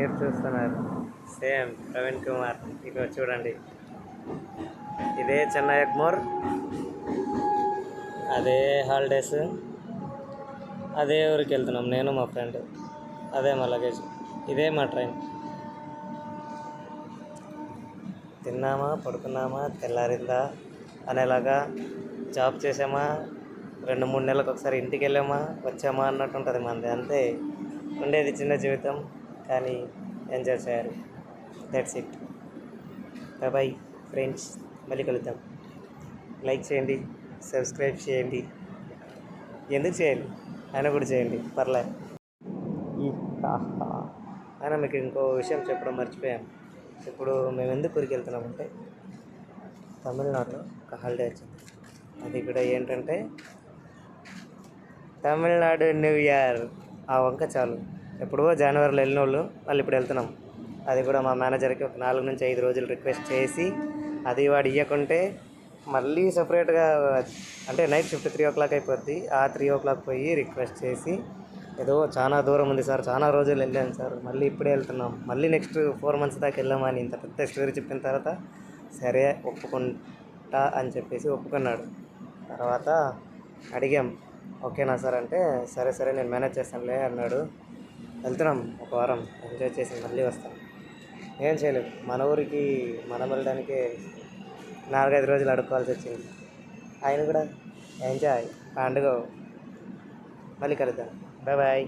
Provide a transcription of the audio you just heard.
మీరు చూస్తున్నారు సేమ్ ప్రవీణ్ కుమార్. ఇక చూడండి, ఇదే చెన్నై ఎగ్మోర్, అదే హాలిడేస్, అదే ఊరికి వెళ్తున్నాం నేను మా ఫ్రెండ్, అదే మా లగేజ్, ఇదే మా ట్రైన్. తిన్నామా, పడుకున్నామా, తెల్లారిందా అనేలాగా జాబ్ చేసామా, 2-3 నెలలకు ఒకసారి ఇంటికి వెళ్ళామా, వచ్చామా అన్నట్టు ఉంటుంది మనది. అంతే ఉండేది చిన్న జీవితం, కానీ ఎంజాయ్ చేయాలి. That's it. Bye bye friends, మళ్ళీ కలుద్దాం. లైక్ చేయండి, సబ్స్క్రైబ్ చేయండి. ఎందుకు చేయాలి, అయినా కూడా చేయండి, పర్లే. అయినా మీకు ఇంకో విషయం చెప్పడం మర్చిపోయాను. ఇప్పుడు మేము ఎందుకు ఊరికి వెళ్తున్నామంటే, తమిళనాడులో ఒక హాలిడే వచ్చింది. అది కూడా ఏంటంటే తమిళనాడు న్యూ ఇయర్. ఆ వంక చాలు. ఎప్పుడో జనవరిలో వెళ్ళిన వాళ్ళు మళ్ళీ ఇప్పుడు వెళ్తున్నాం. అది కూడా మా మేనేజర్కి ఒక 4-5 రోజులు రిక్వెస్ట్ చేసి, అది వాడు ఇవ్వకుంటే మళ్ళీ సపరేట్గా, అంటే నైట్ షిఫ్ట్ 3 o'clock అయిపోద్ది. ఆ 3 o'clock పోయి రిక్వెస్ట్ చేసి, ఏదో చాలా దూరం ఉంది సార్, చాలా రోజులు వెళ్ళాను సార్, మళ్ళీ ఇప్పుడే వెళ్తున్నాం, మళ్ళీ నెక్స్ట్ 4 months దాకా వెళ్ళామని ఇంత పెద్ద స్టోరీ చెప్పిన తర్వాత సరే ఒప్పుకుంటా అని చెప్పేసి ఒప్పుకున్నాడు. తర్వాత అడిగాం, ఓకేనా సార్ అంటే, సరే సరే నేను మేనేజ్ చేస్తానులే అన్నాడు. వెళ్తున్నాం, ఒక వారం ఎంజాయ్ చేసి మళ్ళీ వస్తాం. ఏం చేయలేదు, మన ఊరికి మనం వెళ్ళడానికే 4-5 రోజులు అడుక్కోవాల్సి వచ్చింది. ఆయన కూడా ఎంజాయ్ పండుగ. మళ్ళీ కలుద్దాం. Bye bye.